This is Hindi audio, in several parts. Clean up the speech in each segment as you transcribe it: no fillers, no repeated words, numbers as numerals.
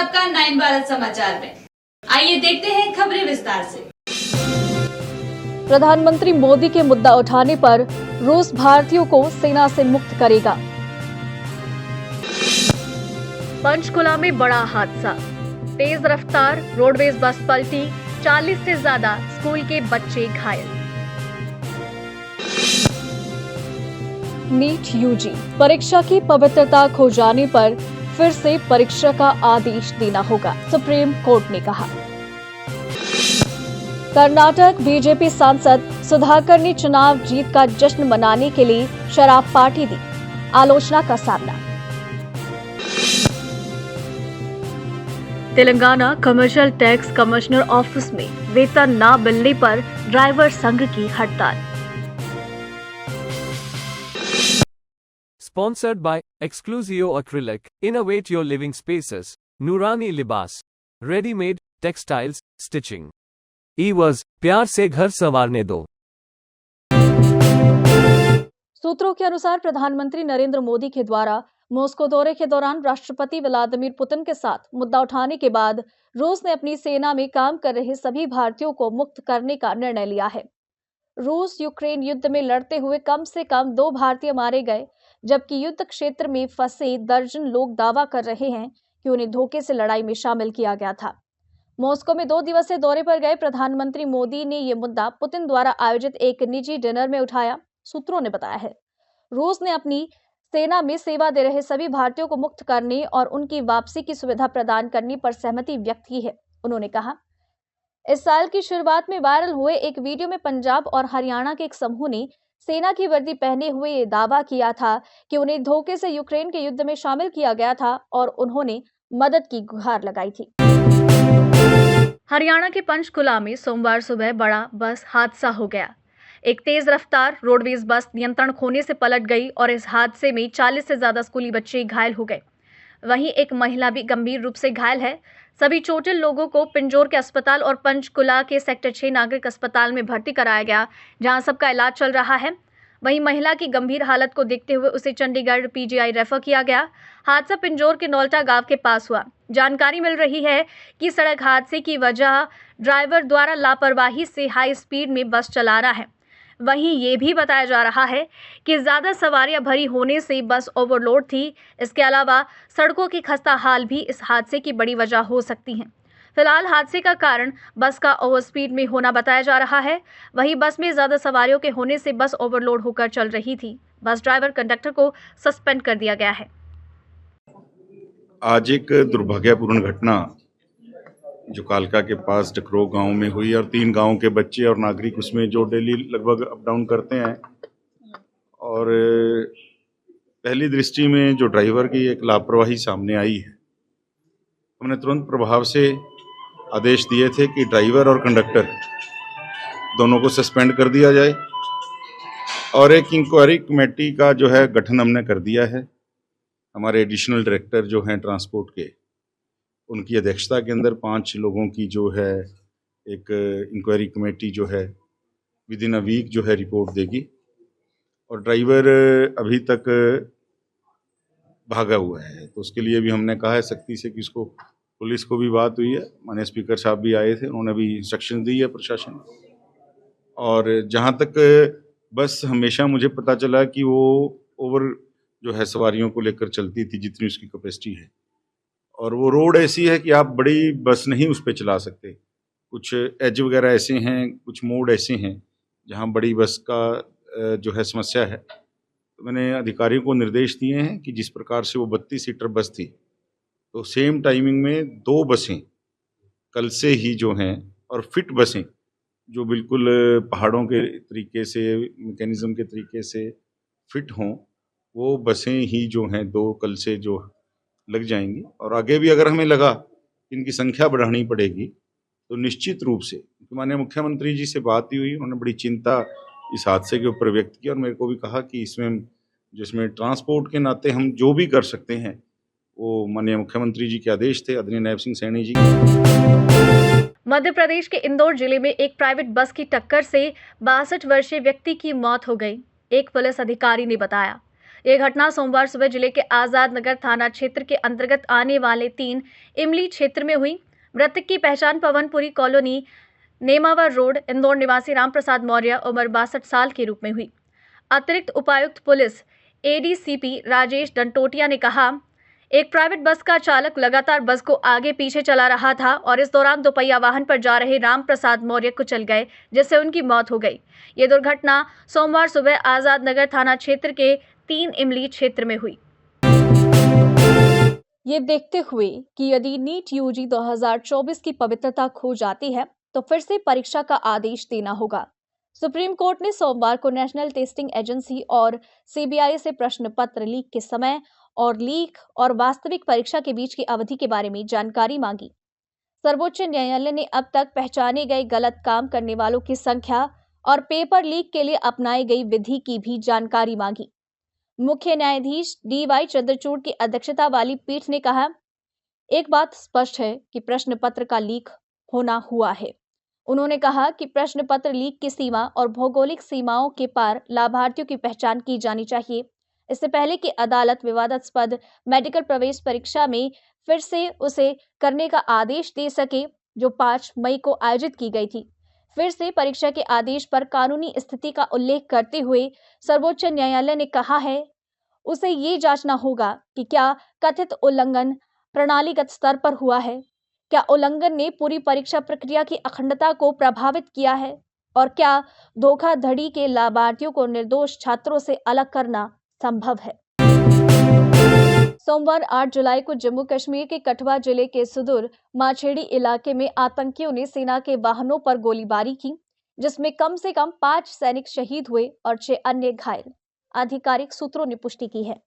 आपका 9 भारत समाचार में। आइए देखते हैं खबरें विस्तार से। प्रधानमंत्री मोदी के मुद्दा उठाने पर रूस भारतीयों को सेना से मुक्त करेगा। पंचकुला में बड़ा हादसा, तेज रफ्तार रोडवेज बस पलटी, 40 से ज्यादा स्कूल के बच्चे घायल। नीट यूजी परीक्षा की पवित्रता खो जाने पर फिर से परीक्षा का आदेश देना होगा, सुप्रीम कोर्ट ने कहा। कर्नाटक बीजेपी सांसद सुधाकर ने चुनाव जीत का जश्न मनाने के लिए शराब पार्टी दी, आलोचना का सामना। Telangana commercial tax commissioner office में वेतन न मिलने पर ड्राइवर संघ की हड़ताल। Sponsored by Exclusio Acrylic, innovate your living spaces, Nurani Libas, ready-made, textiles, stitching. E-was, प्यार से घर संवारने दो। सूत्रों के अनुसार प्रधानमंत्री नरेंद्र मोदी के द्वारा मॉस्को दौरे के दौरान राष्ट्रपति व्लादिमीर पुतिन के साथ मुद्दा उठाने के बाद रूस ने अपनी सेना में काम कर रहे सभी भारतीयों को मुक्त करने का निर्णय लिया है। रूस यूक्रेन युद्ध में लड़ते हुए कम से कम 2 भारतीय मारे गए, जबकि युद्ध क्षेत्र में फंसे दर्जन लोग दावा कर रहे हैं कि उन्हें धोखे से लड़ाई में शामिल किया गया था। मॉस्को में 2 दिवसीय दौरे पर गए प्रधानमंत्री मोदी ने यह मुद्दा पुतिन द्वारा आयोजित एक निजी डिनर में उठाया, सूत्रों ने बताया है। रूस ने अपनी सेना में सेवा दे रहे सभी भारतीयों को मुक्त करने और उनकी वापसी की सुविधा प्रदान करने पर सहमति व्यक्त की है। उन्होंने कहा, इस साल की शुरुआत में वायरल हुए एक वीडियो में पंजाब और हरियाणा के एक समूह ने सेना की वर्दी पहने हुए ये दावा किया था कि उन्हें धोखे से यूक्रेन के युद्ध में शामिल किया गया था और उन्होंने मदद की गुहार लगाई थी। हरियाणा के पंचकुला में सोमवार सुबह बड़ा बस हादसा हो गया। एक तेज रफ्तार रोडवेज बस नियंत्रण खोने से पलट गई और इस हादसे में 40 से ज्यादा स्कूली बच्चे घायल हो गए। वहीं एक महिला भी गंभीर रूप से घायल है। सभी चोटिल लोगों को पिंजौर के अस्पताल और पंचकुला के सेक्टर 6 नागरिक अस्पताल में भर्ती कराया गया, जहां सबका इलाज चल रहा है। वहीं महिला की गंभीर हालत को देखते हुए उसे चंडीगढ़ पीजीआई रेफर किया गया। हादसा पिंजौर के नौल्टा गांव के पास हुआ। जानकारी मिल रही है कि सड़क हादसे की वजह ड्राइवर द्वारा लापरवाही से हाई स्पीड में बस चला रहा है। वहीं ये भी बताया जा रहा है कि ज़्यादा सवारियां भरी होने से बस ओवरलोड थी। इसके अलावा सड़कों की खस्ता हाल भी इस हादसे की बड़ी वजह हो सकती हैं। फिलहाल हादसे का कारण बस का ओवर स्पीड में होना बताया जा रहा है। वहीं बस में ज़्यादा सवारियों के होने से बस ओवरलोड होकर चल रही थी। बस ड्राइवर कंडक्टर को सस्पेंड कर दिया गया है। आज एक दुर्भाग्यपूर्ण घटना जो कालका के पास डकरो गांव में हुई और 3 गांव के बच्चे और नागरिक उसमें जो डेली लगभग अप डाउन करते हैं, और पहली दृष्टि में जो ड्राइवर की एक लापरवाही सामने आई है, हमने तुरंत प्रभाव से आदेश दिए थे कि ड्राइवर और कंडक्टर दोनों को सस्पेंड कर दिया जाए और एक इंक्वायरी कमेटी का जो है गठन हमने कर दिया है। हमारे एडिशनल डायरेक्टर जो हैं ट्रांसपोर्ट के, उनकी अध्यक्षता के अंदर 5 लोगों की जो है एक इंक्वायरी कमेटी जो है विद इन अ वीक जो है रिपोर्ट देगी। और ड्राइवर अभी तक भागा हुआ है, तो उसके लिए भी हमने कहा है सख्ती से कि इसको, पुलिस को भी बात हुई है, माननीय स्पीकर साहब भी आए थे, उन्होंने भी इंस्ट्रक्शन दी है प्रशासन। और जहाँ तक बस हमेशा मुझे पता चला कि वो ओवर जो है सवारियों को लेकर चलती थी जितनी उसकी कैपेसिटी है, और वो रोड ऐसी है कि आप बड़ी बस नहीं उस पर चला सकते। कुछ एज वगैरह ऐसे हैं, कुछ मोड़ ऐसे हैं जहाँ बड़ी बस का जो है समस्या है। तो मैंने अधिकारियों को निर्देश दिए हैं कि जिस प्रकार से वो 32 सीटर बस थी, तो सेम टाइमिंग में 2 बसें कल से ही जो हैं, और फिट बसें जो बिल्कुल पहाड़ों के तरीके से, मैकेनिज़्म के तरीके से फिट हों, वो बसें ही जो हैं 2 कल से जो लग जाएंगी। और आगे भी अगर हमें लगा कि इनकी संख्या बढ़ानी पड़ेगी तो निश्चित रूप से, क्योंकि माननीय मुख्यमंत्री जी से बात हुई, उन्होंने बड़ी चिंता इस हादसे के ऊपर व्यक्त की और मेरे को भी कहा कि जिसमें ट्रांसपोर्ट के नाते हम जो भी कर सकते हैं वो माननीय मुख्यमंत्री जी के आदेश थे, आदरणीय नायब सिंह सैनी जी। मध्य प्रदेश के इंदौर जिले में एक प्राइवेट बस की टक्कर से 62 वर्षीय व्यक्ति की मौत हो गई, एक पुलिस अधिकारी ने बताया। ये घटना सोमवार सुबह जिले के आजाद नगर थाना क्षेत्र के अंतर्गत आने वाले 3 इमली क्षेत्र में हुई। मृतक की पहचान पवनपुरी कॉलोनी, नेमावर रोड, इंदौर निवासी रामप्रसाद मौर्य, उम्र 62 साल के रूप में हुई। अतिरिक्त उपायुक्त पुलिस एडीसीपी राजेश डंटोटिया ने कहा, एक प्राइवेट बस का चालक लगातार बस को आगे पीछे चला रहा था और इस दौरान दोपहिया वाहन पर जा रहे रामप्रसाद मौर्य कुचल गए, जिससे उनकी मौत हो गई। ये दुर्घटना सोमवार सुबह आजाद नगर थाना क्षेत्र के 3 इमली क्षेत्र में हुई। ये देखते हुए कि यदि नीट यूजी 2024 की पवित्रता खो जाती है तो फिर से परीक्षा का आदेश देना होगा। सुप्रीम कोर्ट ने सोमवार को नेशनल टेस्टिंग एजेंसी और सीबीआई से प्रश्न पत्र लीक के समय और लीक और वास्तविक परीक्षा के बीच की अवधि के बारे में जानकारी मांगी। सर्वोच्च न्यायालय ने अब तक पहचाने गए गलत काम करने वालों की संख्या और पेपर लीक के लिए अपनाई गई विधि की भी जानकारी मांगी। मुख्य न्यायाधीश डीवाई चंद्रचूड़ की अध्यक्षता वाली पीठ ने कहा, एक बात स्पष्ट है कि प्रश्न पत्र का लीक होना हुआ है। उन्होंने कहा कि प्रश्न पत्र लीक की सीमा और भौगोलिक सीमाओं के पार लाभार्थियों की पहचान की जानी चाहिए। इससे पहले कि अदालत विवादास्पद मेडिकल प्रवेश परीक्षा में फिर से उसे करने का आदेश दे सके, जो 5 मई को आयोजित की गई थी। फिर से परीक्षा के आदेश पर कानूनी स्थिति का उल्लेख करते हुए सर्वोच्च न्यायालय ने कहा है, उसे ये जांचना होगा कि क्या कथित उल्लंघन प्रणालीगत स्तर पर हुआ है, क्या उल्लंघन ने पूरी परीक्षा प्रक्रिया की अखंडता को प्रभावित किया है और क्या धोखाधड़ी के लाभार्थियों को निर्दोष छात्रों से अलग करना संभव है। सोमवार 8 जुलाई को जम्मू कश्मीर के कठुआ जिले के सुदूर माछेड़ी इलाके में आतंकियों ने सेना के वाहनों पर गोलीबारी की, जिसमें कम से कम 5 सैनिक शहीद हुए और 6 अन्य घायल। आधिकारिक सूत्रों ने पुष्टि की है।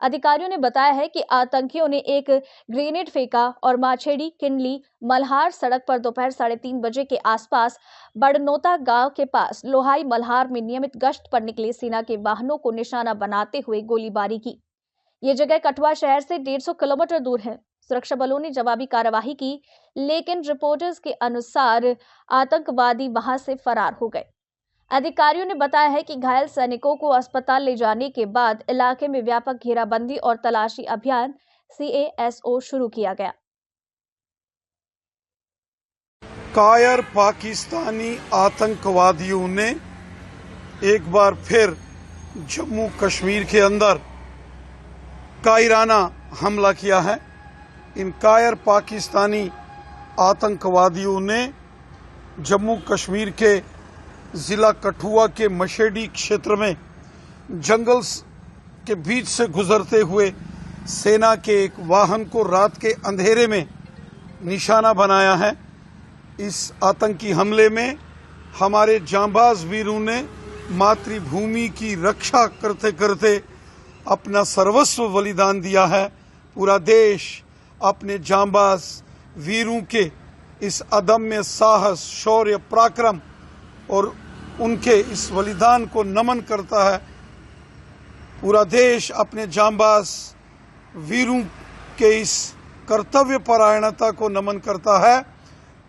अधिकारियों ने बताया है कि आतंकियों ने एक ग्रेनेड फेंका और माछेड़ी किंडली मल्हार सड़क पर दोपहर 3:30 बजे के आसपास बड़नोता गांव के पास लोहाई मल्हार में नियमित गश्त पर निकले सेना के वाहनों को निशाना बनाते हुए गोलीबारी की। ये जगह कठुआ शहर से 150 किलोमीटर दूर है। सुरक्षा बलों ने जवाबी कार्रवाई की, लेकिन रिपोर्टर्स के अनुसार आतंकवादी वहां से फरार हो गए। अधिकारियों ने बताया है कि घायल सैनिकों को अस्पताल ले जाने के बाद इलाके में व्यापक घेराबंदी और तलाशी अभियान CASO शुरू किया गया। कायर पाकिस्तानी आतंकवादियों ने एक बार फिर जम्मू कश्मीर के अंदर कायराना हमला किया है। इन कायर पाकिस्तानी आतंकवादियों ने जम्मू कश्मीर के जिला कठुआ के मशेड़ी क्षेत्र में जंगल के बीच से गुजरते हुए सेना के एक वाहन को रात के अंधेरे में निशाना बनाया है। इस आतंकी हमले में हमारे जांबाज वीरों ने मातृभूमि की रक्षा करते करते अपना सर्वस्व बलिदान दिया है। पूरा देश अपने जांबाज वीरों के इस अदम्य साहस, शौर्य, पराक्रम और उनके इस बलिदान को नमन करता है। पूरा देश अपने जांबाज वीरों के इस कर्तव्य परायणता को नमन करता है।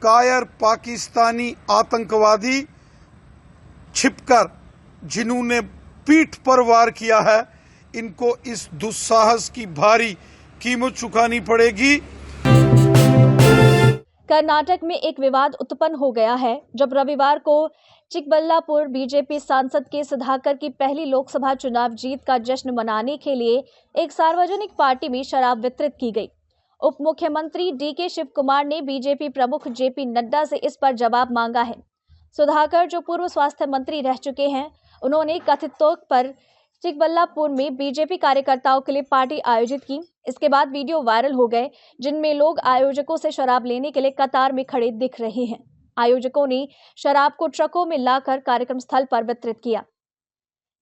कायर पाकिस्तानी आतंकवादी छिपकर जिन्होंने पीठ पर वार किया है, इनको इस दुस्साहस की भारी कीमत चुकानी पड़ेगी। कर्नाटक में एक विवाद उत्पन्न हो गया है जब रविवार को चिकबल्लापुर बीजेपी सांसद के सुधाकर की पहली लोकसभा चुनाव जीत का जश्न मनाने के लिए एक सार्वजनिक पार्टी में शराब वितरित की गई। उप मुख्यमंत्री DK शिव कुमार ने बीजेपी प्रमुख JP नड्डा से इस पर जवाब मांगा है। सुधाकर, जो पूर्व स्वास्थ्य मंत्री रह चुके हैं, उन्होंने कथित तौर पर चिकबल्लापुर में बीजेपी कार्यकर्ताओं के लिए पार्टी आयोजित की। इसके बाद वीडियो वायरल हो गए, जिनमें लोग आयोजकों से शराब लेने के लिए कतार में खड़े दिख रहे हैं। आयोजकों ने शराब को ट्रकों में लाकर कार्यक्रम स्थल पर वितरित किया।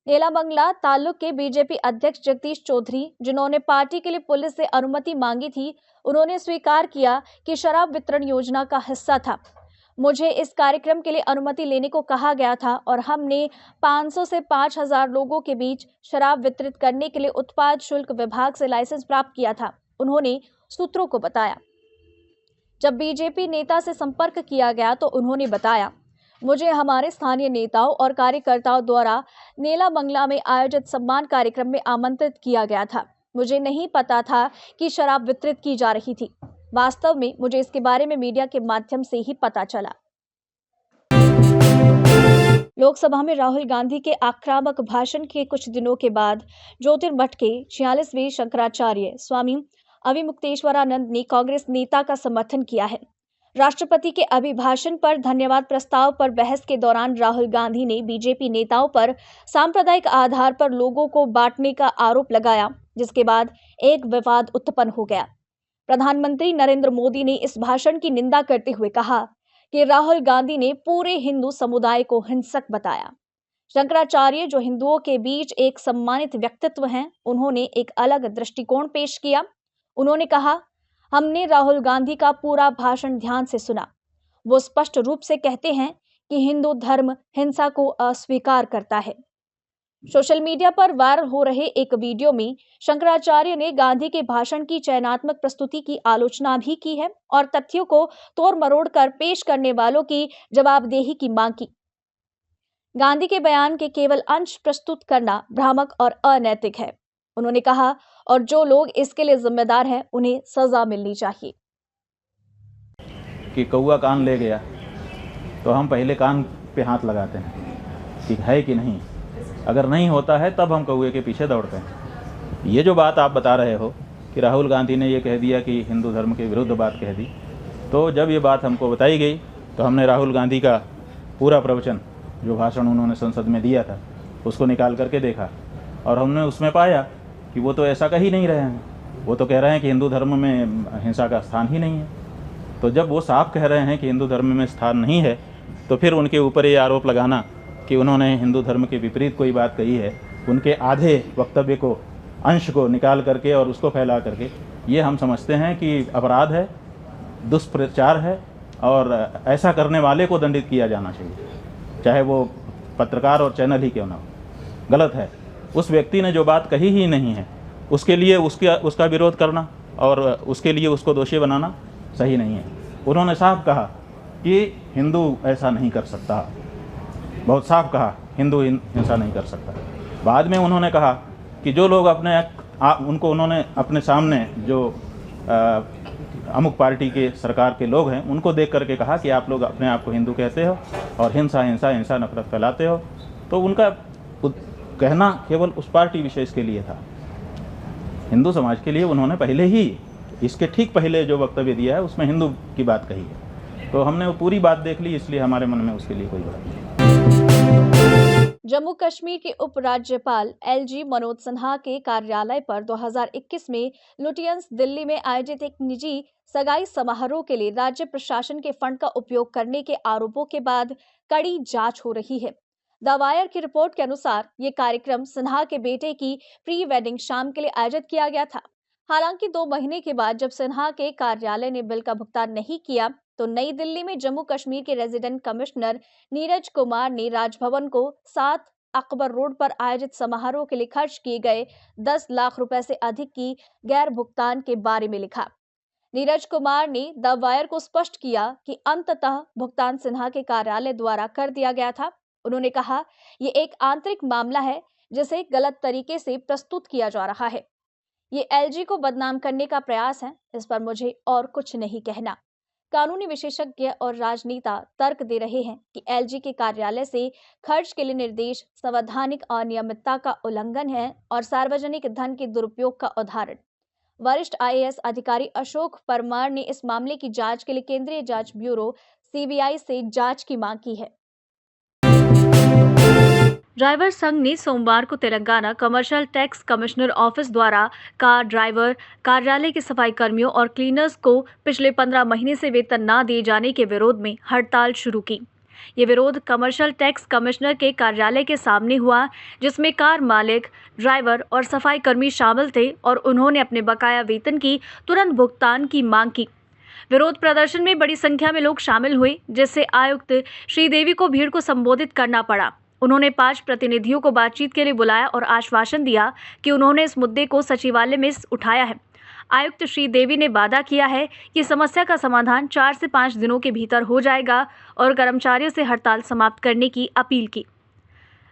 नेलामंगला तालुक के बीजेपी अध्यक्ष जगदीश चौधरी, जिन्होंने पार्टी के लिए पुलिस से अनुमति मांगी थी, उन्होंने स्वीकार किया कि शराब वितरण योजना का हिस्सा था। मुझे इस कार्यक्रम के लिए अनुमति लेने को कहा गया था और हमने 500 से 5000 लोगों के बीच शराब वितरित करने के लिए उत्पाद शुल्क विभाग से लाइसेंस प्राप्त किया था, उन्होंने सूत्रों को बताया। जब बीजेपी नेता से संपर्क किया गया तो उन्होंने बताया, मुझे हमारे स्थानीय नेताओं और कार्यकर्ताओं द्वारा नेलामंगला में आयोजित सम्मान कार्यक्रम में आमंत्रित किया गया था। मुझे नहीं पता था कि शराब वितरित की जा रही थी। वास्तव में मुझे इसके बारे में मीडिया के माध्यम से ही पता चला। लोकसभा में राहुल गांधी के आक्रामक भाषण के कुछ दिनों के बाद ज्योतिर्मठ के 46वें शंकराचार्य स्वामी अविमुक्तेश्वरानंद ने कांग्रेस नेता का समर्थन किया है। राष्ट्रपति के अभिभाषण पर धन्यवाद प्रस्ताव पर बहस के दौरान राहुल गांधी ने बीजेपी नेताओं पर सांप्रदायिक आधार पर लोगों को बांटने का आरोप लगाया, जिसके बाद एक विवाद उत्पन्न हो गया। प्रधानमंत्री नरेंद्र मोदी ने इस भाषण की निंदा करते हुए कहा कि राहुल गांधी ने पूरे हिंदू समुदाय को हिंसक बताया। शंकराचार्य, जो हिंदुओं के बीच एक सम्मानित व्यक्तित्व हैं, उन्होंने एक अलग दृष्टिकोण पेश किया। उन्होंने कहा, हमने राहुल गांधी का पूरा भाषण ध्यान से सुना। वो स्पष्ट रूप से कहते हैं कि हिंदू धर्म हिंसा को अस्वीकार करता है। सोशल मीडिया पर वायरल हो रहे एक वीडियो में शंकराचार्य ने गांधी के भाषण की चयनात्मक प्रस्तुति की आलोचना भी की है और तथ्यों को तोड़ मरोड़ कर पेश करने वालों की जवाबदेही की मांग की। गांधी के बयान के केवल अंश प्रस्तुत करना भ्रामक और अनैतिक है, उन्होंने कहा, और जो लोग इसके लिए जिम्मेदार हैं उन्हें सजा मिलनी चाहिए। कि कौआ कान ले गया तो हम पहले कान पे हाथ लगाते हैं कि है कि नहीं। अगर नहीं होता है तब हम कौए के पीछे दौड़ते हैं। ये जो बात आप बता रहे हो कि राहुल गांधी ने ये कह दिया कि हिंदू धर्म के विरुद्ध बात कह दी, तो जब ये बात हमको बताई गई तो हमने राहुल गांधी का पूरा प्रवचन, जो भाषण उन्होंने संसद में दिया था, उसको निकाल करके देखा और हमने उसमें पाया कि वो तो ऐसा कह ही नहीं रहे हैं। वो तो कह रहे हैं कि हिंदू धर्म में हिंसा का स्थान ही नहीं है। तो जब वो साफ कह रहे हैं कि हिंदू धर्म में स्थान नहीं है, तो फिर उनके ऊपर ये आरोप लगाना कि उन्होंने हिंदू धर्म के विपरीत कोई बात कही है, उनके आधे वक्तव्य को, अंश को निकाल करके और उसको फैला करके, ये हम समझते हैं कि अपराध है, दुष्प्रचार है और ऐसा करने वाले को दंडित किया जाना चाहिए, चाहे वो पत्रकार और चैनल ही क्यों ना हो। गलत है। उस व्यक्ति ने जो बात कही ही नहीं है उसके लिए उसका विरोध करना और उसके लिए उसको दोषी बनाना सही नहीं है। उन्होंने साफ कहा कि हिंदू ऐसा नहीं कर सकता, बहुत साफ कहा, हिंदू हिंसा नहीं कर सकता। बाद में उन्होंने कहा कि जो लोग उन्होंने अपने सामने जो अमुक पार्टी के सरकार के लोग हैं, उनको देख करके कहा कि आप लोग अपने आप को हिंदू कहते हो और हिंसा नफरत फैलाते हो। तो उनका कहना केवल उस पार्टी विशेष के लिए था। हिंदू समाज के लिए उन्होंने पहले ही, इसके ठीक पहले जो वक्तव्य दिया है उसमें हिंदू की बात कही है। तो हमने वो पूरी बात देख ली, इसलिए हमारे मन में उसके लिए कोई बात नहीं। जम्मू कश्मीर के उपराज्यपाल एलजी मनोज सिन्हा के कार्यालय पर 2021 में लुटियंस दिल्ली में आयोजित एक निजी सगाई समारोह के लिए राज्य प्रशासन के फंड का उपयोग करने के आरोपों के बाद कड़ी जांच हो रही है। द वायर की रिपोर्ट के अनुसार ये कार्यक्रम सिन्हा के बेटे की प्री वेडिंग शाम के लिए आयोजित किया गया था। हालांकि 2 महीने के बाद जब सिन्हा के कार्यालय ने बिल का भुगतान नहीं किया, तो नई दिल्ली में जम्मू कश्मीर के रेजिडेंट कमिश्नर नीरज कुमार ने राजभवन को 7 अकबर रोड पर आयोजित समारोह के लिए खर्च किए गए 10 लाख रुपए से अधिक की गैर भुगतान के बारे में लिखा। नीरज कुमार ने द वायर को स्पष्ट किया कि अंततः भुगतान सिन्हा के कार्यालय द्वारा कर दिया गया था। उन्होंने कहा, ये एक आंतरिक मामला है जिसे गलत तरीके से प्रस्तुत किया जा रहा है। ये एलजी को बदनाम करने का प्रयास है। इस पर मुझे और कुछ नहीं कहना। कानूनी विशेषज्ञ और राजनेता तर्क दे रहे हैं कि एलजी के कार्यालय से खर्च के लिए निर्देश संवैधानिक अनियमितता का उल्लंघन है और सार्वजनिक धन के दुरुपयोग का उदाहरण। वरिष्ठ आईएएस अधिकारी अशोक परमार ने इस मामले की जांच के लिए केंद्रीय जांच ब्यूरो सीबीआई से जांच की मांग की है। ड्राइवर संघ ने सोमवार को Telangana commercial tax commissioner office द्वारा कार ड्राइवर, कार्यालय के सफाई कर्मियों और क्लीनर्स को पिछले 15 महीने से वेतन न दिए जाने के विरोध में हड़ताल शुरू की। ये विरोध कमर्शियल टैक्स कमिश्नर के कार्यालय के सामने हुआ, जिसमें कार मालिक, ड्राइवर और सफाई कर्मी शामिल थे और उन्होंने अपने बकाया वेतन की तुरंत भुगतान की मांग की। विरोध प्रदर्शन में बड़ी संख्या में लोग शामिल हुए, जिससे आयुक्त श्रीदेवी को भीड़ को संबोधित करना पड़ा। उन्होंने 5 प्रतिनिधियों को बातचीत के लिए बुलाया और आश्वासन दिया कि उन्होंने इस मुद्दे को सचिवालय में उठाया है। आयुक्त श्री देवी ने वादा किया है कि समस्या का समाधान 4 से 5 दिनों के भीतर हो जाएगा और कर्मचारियों से हड़ताल समाप्त करने की अपील की।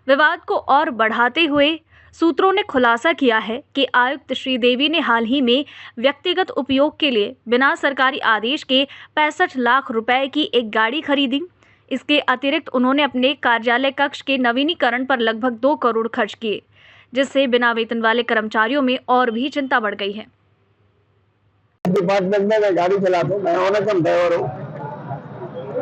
विवाद को और बढ़ाते हुए सूत्रों ने खुलासा किया है कि आयुक्त श्री देवी ने हाल ही में व्यक्तिगत उपयोग के लिए बिना सरकारी आदेश के 65 लाख रुपए की एक गाड़ी खरीदी। इसके अतिरिक्त उन्होंने अपने कार्यालय कक्ष के नवीनीकरण पर लगभग 2 करोड़ खर्च किए, जिससे बिना वेतन वाले कर्मचारियों में और भी चिंता बढ़ गई है। डिपार्टमेंट में मैं गाड़ी चलाता हूँ, मैं ऑनर कम ड्राइवर हूँ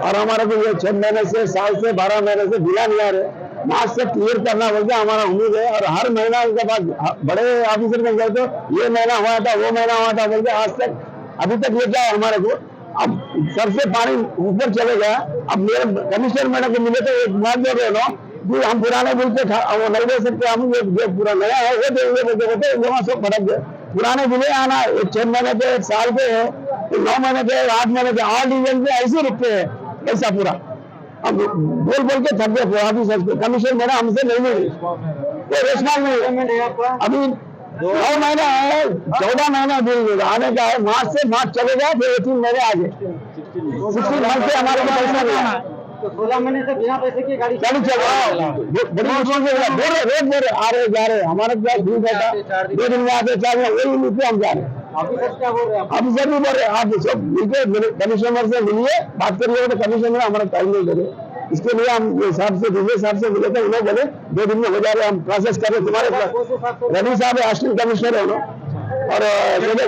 और हमारा को ये 6 महीने से, साल से, 12 महीने से बिना नहीं आ रहे। मार्च से क्लियर करना बोलते हमारा उम्मीद है और हर महीना उनके पास बड़े ऑफिसर में गए तो ये महीना हुआ था, वो महीना हुआ था बोलते आज तक अभी तक ये क्या है हमारे को। अब सर से पानी ऊपर चले गया। अब मेरे कमिश्नर मैडम को मिले तो एक बात दे रहे हो कि हम पुराने बिल पे वो नहीं दे सकते, हम जो पूरा नया है वो देंगे बोलते वहाँ सब फटक गए। पुराने बिले आना 6 महीने पे, 1 साल पे है, 9 महीने पे, 8 महीने पे, 8 डिवीजन पे ऐसे रुकते है पैसा पूरा। अब बोल के थक गए ऑफिसर को, कमीशन मेरा हमसे नहीं मिली, कोई रेस्पॉन्स नहीं। अभी 9 महीना है, 14 महीना बिल आने का है, मार्च से मार्च चलेगा, फिर 3 महीने आगे 16 मंथ से हमारे को पैसा नहीं। तो 16 महीने से बिना पैसे की गाड़ी चल रहा है, बड़ी मुश्किल से रोज आ रहे जा रहे। हमारे पास ठीक है, 2 दिन में आते 4 दिन वही नीचे हम जा रहे हैं। ऑफिसर क्या बोल रहे हैं? ऑफिसर भी बोल रहे हैं आप सब मिलकर कमिश्नर से मिलिए, बात करिए, तो कमिश्नर हमारा टाइम नहीं दे रहे। इसके लिए हम साहब से दूसरे साहब से मिले थे, उन्होंने बोले 2 दिन में हो जा रहे, हम प्रोसेस कर रहे। तुम्हारे रवि साहब असिस्टेंट कमिश्नर है और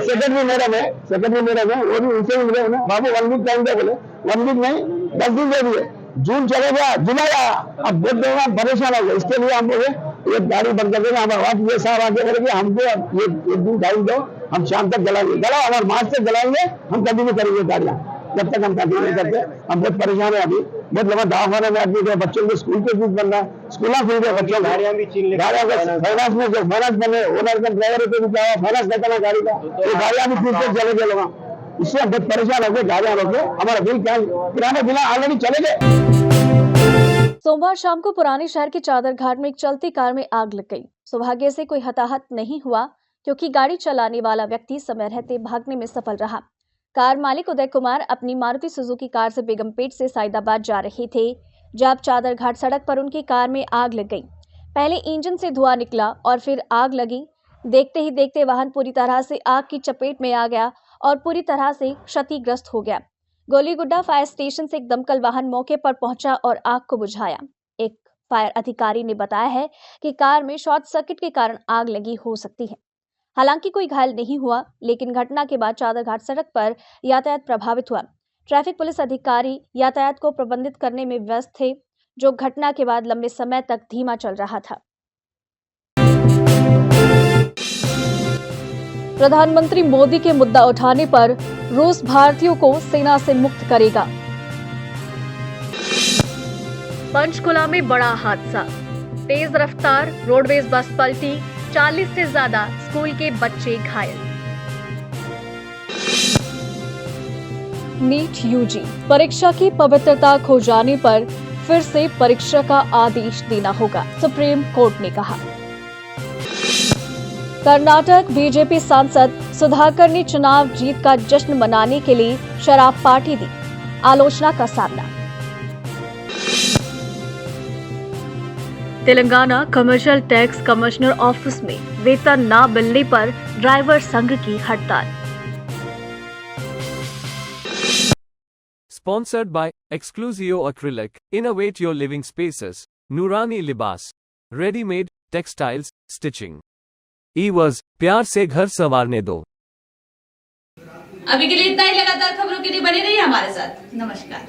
सेक्रेटरी मैडम है, वो भी उनसे भी मिले उन्हें। बाबू 1 वीक टाइम दे बोले, 1 वीक नहीं 10 दिन दे दिए। जून चले गया, जुलाई आया, अब बहुत देगा परेशान हो गए। इसके लिए हम बोले ये गाड़ी बंद कर देंगे, हमारे ये साहब आगे करेंगे, हमको ये 1 दिन टाइम दो, हम शाम तक जलाएंगे। जलाओ, हमारे मार्च तक जलाएंगे, हम कंटिन्यू करेंगे गाड़ियाँ। जब तक हम कंटिन्यू नहीं करते, हम बहुत परेशान है। अभी बहुत लंबा दवाखाने में आदमी है, बच्चों के स्कूल के फीस बन रहा है, स्कूल खुल गए, बच्चों गाड़ियाँ भी छीन फाइनेंस में जो फाइनेंस बने ओनर का ड्राइवर को भी क्या फाइनेंस देता गाड़ी का, तो गाड़ियाँ भी फिर से चले गए लोग। इससे हम बहुत परेशान हो गए, गाड़ियाँ रोके, हमारा बिल क्या पुराने बिल ऑलरेडी चले गए। सोमवार शाम को पुराने शहर के चादर घाट में एक चलती कार में आग लग गई। सौभाग्य से कोई हताहत नहीं हुआ, क्योंकि गाड़ी चलाने वाला व्यक्ति समय रहते भागने में सफल रहा। कार मालिक उदय कुमार अपनी मारुति सुजुकी कार से बेगमपेट से साइदाबाद जा रहे थे, जब चादर घाट सड़क पर उनकी कार में आग लग गई। पहले इंजन से धुआं निकला और फिर आग लगी। देखते ही देखते वाहन पूरी तरह से आग की चपेट में आ गया और पूरी तरह से क्षतिग्रस्त हो गया। गोलीगुड्डा फायर स्टेशन से एक दमकल वाहन मौके पर पहुंचा और आग को बुझाया। एक फायर अधिकारी ने बताया है कि कार में शॉर्ट सर्किट के कारण आग लगी हो सकती है। हालांकि कोई घायल नहीं हुआ, लेकिन घटना के बाद चादर घाट सड़क पर यातायात प्रभावित हुआ। ट्रैफिक पुलिस अधिकारी यातायात को प्रबंधित करने में व्यस्त थे, जो घटना के बाद लंबे समय तक धीमा चल रहा था। प्रधानमंत्री मोदी के मुद्दा उठाने पर रूस भारतीयों को सेना से मुक्त करेगा। पंचकुला में बड़ा हादसा, तेज रफ्तार रोडवेज बस पलटी, 40 से ज्यादा स्कूल के बच्चे घायल। नीट यूजी परीक्षा की पवित्रता खो जाने पर फिर से परीक्षा का आदेश देना होगा, सुप्रीम कोर्ट ने कहा। कर्नाटक बीजेपी सांसद सुधाकर ने चुनाव जीत का जश्न मनाने के लिए शराब पार्टी दी, आलोचना का सामना। Telangana commercial tax commissioner office में वेतन न मिलने पर ड्राइवर संघ की हड़ताल। Sponsored by Exclusio Acrylic, innovate your living spaces, Nurani Libas, ready-made textiles, stitching. E-was प्यार से घर संवारने दो। अभी के लिए इतना ही। लगातार खबरों के लिए बने रहिए हमारे साथ। नमस्कार।